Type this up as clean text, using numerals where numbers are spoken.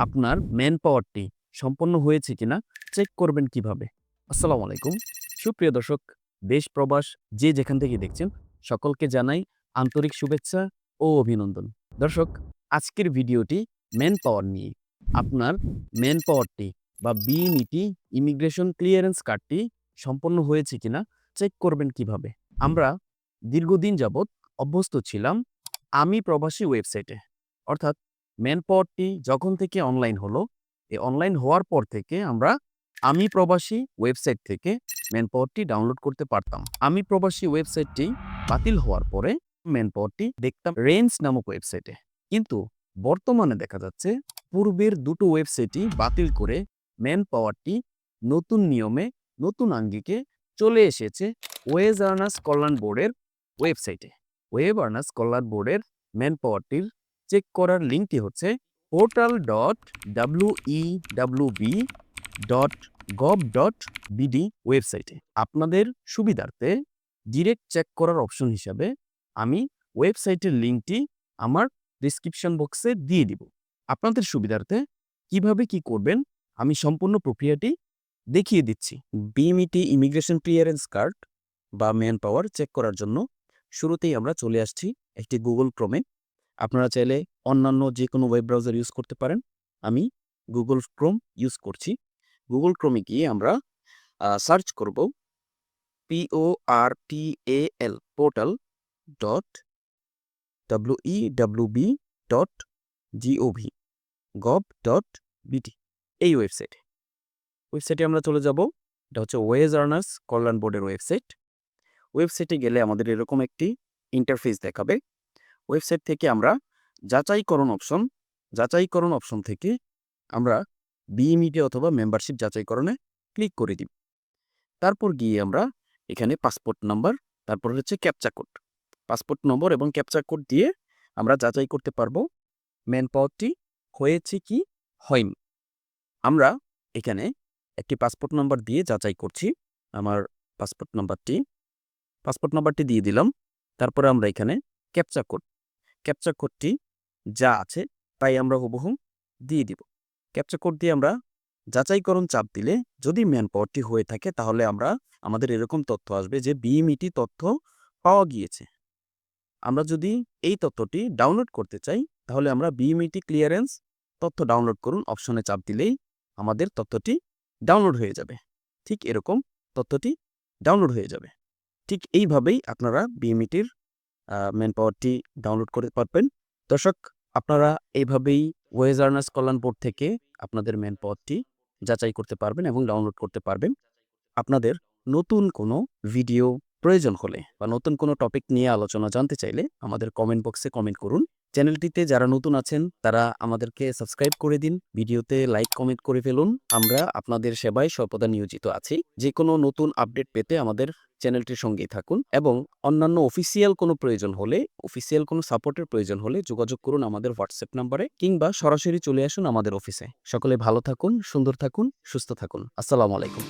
আপনার ম্যান পাওয়ারটি সম্পন্ন হয়েছে কিনা চেক করবেন কিভাবে? আসসালামু আলাইকুম। সুপ্রিয় দর্শক, দেশ প্রবাস যে যেখান থেকে দেখছেন সকলকে জানাই আন্তরিক শুভেচ্ছা ও অভিনন্দন। দর্শক, আজকের ভিডিওটি ম্যান পাওয়ার নিয়ে। আপনার ম্যান পাওয়ারটি বা বিএমইটি ইমিগ্রেশন ক্লিয়ারেন্স কার্ডটি সম্পন্ন হয়েছে কিনা চেক করবেন কিভাবে? আমরা দীর্ঘদিন যাবৎ অভ্যস্ত ছিলাম আমি প্রবাসী ওয়েবসাইটে। অর্থাৎ ম্যান পাওয়ারটি যখন থেকে অনলাইন হলো, এই অনলাইন হওয়ার পর থেকে আমরা আমি প্রবাসী ওয়েবসাইট থেকে ম্যান পাওয়ারটি ডাউনলোড করতে পারতাম। আমি প্রবাসী ওয়েবসাইটটি বাতিল হওয়ার পরে ম্যান পাওয়ারটি দেখতাম রেঞ্জ নামক ওয়েবসাইটে। কিন্তু বর্তমানে দেখা যাচ্ছে পূর্বের দুটো ওয়েবসাইটই বাতিল করে ম্যান পাওয়ারটি নতুন নিয়মে, নতুন আঙ্গিকে চলে এসেছে ওয়েজ আর্নার্স কল্যাণ বোর্ডের ওয়েবসাইটে। ওয়েব আর্নার্স কল্যাণ বোর্ডের ম্যান পাওয়ারটির চেক করার লিঙ্কটি হচ্ছে portal.wewb.gov.bd ওয়েবসাইটে। আপনাদের সুবিধার্থে ডিরেক্ট চেক করার অপশন হিসাবে আমি ওয়েবসাইটের লিঙ্কটি আমার ডেসক্রিপশন বক্সে দিয়ে দিব। আপনাদের সুবিধার্থে কিভাবে কি করবেন আমি সম্পূর্ণ প্রক্রিয়াটি দেখিয়ে দিচ্ছি। বিএমইটি ইমিগ্রেশন ক্লিয়ারেন্স কার্ড বা ম্যান পাওয়ার চেক করার জন্য শুরুতেই আমরা চলে আসছি একটি গুগল ক্রোমে। আপনারা চাইলে অন্যান্য যে কোনো ওয়েব ব্রাউজার ইউজ করতে পারেন। আমি গুগল ক্রোম ইউজ করছি। গুগল ক্রোমে গিয়ে আমরা সার্চ করব PORTAL পোর্টাল ডট wewb.gov.bd এই ওয়েবসাইটে আমরা চলে যাব। এটা হচ্ছে ওয়েজ আর্নার্স কল্যাণ বোর্ডের ওয়েবসাইটে গেলে আমাদের এরকম একটি ইন্টারফেস দেখাবে। ওয়েবসাইট থেকে আমরা যাচাইকরণ অপশন থেকে আমরা বিএমইটি অথবা মেম্বারশিপ যাচাইকরণে ক্লিক করে দিব। তারপর গিয়ে আমরা এখানে পাসপোর্ট নাম্বার, তারপর হচ্ছে ক্যাপচা কোড, পাসপোর্ট নম্বর এবং ক্যাপচা কোড দিয়ে আমরা যাচাই করতে পারবো ম্যান পাওয়ারটি হয়েছে কি হয়নি। আমরা এখানে একটি পাসপোর্ট নাম্বার দিয়ে যাচাই করছি। আমার পাসপোর্ট নাম্বারটি দিয়ে দিলাম। তারপরে আমরা এখানে ক্যাপচা কোডটি যা আছে তাই আমরা হুবহু দিয়ে দিব। ক্যাপচা কোড দিয়ে আমরা যাচাইকরণ চাপ দিলে যদি ম্যান পাওয়ারটি হয়ে থাকে তাহলে আমাদের এরকম তথ্য আসবে যে বিএমইটি তথ্য পাওয়া গিয়েছে। আমরা যদি এই তথ্যটি ডাউনলোড করতে চাই তাহলে আমরা বিএমইটি ক্লিয়ারেন্স তথ্য ডাউনলোড করুন অপশনে চাপ দিলেই আমাদের তথ্যটি ডাউনলোড হয়ে যাবে। ঠিক এরকম তথ্যটি ডাউনলোড হয়ে যাবে। ঠিক এইভাবেই আপনারা বিএমইটির ম্যান পাওয়ারটি ডাউনলোড করতে পারবেন। দর্শক, আপনারা এইভাবেই ওয়েজ আর্নার্স কল্যাণ বোর্ড থেকে আপনাদের ম্যান পাওয়ারটি যাচাই করতে পারবেন এবং ডাউনলোড করতে পারবেন। আপনাদের নতুন কোনো ভিডিও প্রয়োজন হলে বা নতুন কোনো টপিক নিয়ে আলোচনা জানতে চাইলে আমাদের কমেন্ট বক্সে কমেন্ট করুন। চ্যানেলটিতে যারা নতুন আছেন তারা আমাদেরকে সাবস্ক্রাইব করে দিন, ভিডিওতে লাইক কমেন্ট করে ফেলুন। আমরা আপনাদের সেবায় সর্বদা নিয়োজিত আছি। যে কোনো নতুন আপডেট পেতে আমাদের চ্যানেলটির সঙ্গেই থাকুন এবং অন্যান্য অফিসিয়াল কোনো সাপোর্টের প্রয়োজন হলে যোগাযোগ করুন আমাদের হোয়াটসঅ্যাপ নাম্বারে কিংবা সরাসরি চলে আসুন আমাদের অফিসে। সকলে ভালো থাকুন, সুন্দর থাকুন, সুস্থ থাকুন। আসসালামু আলাইকুম।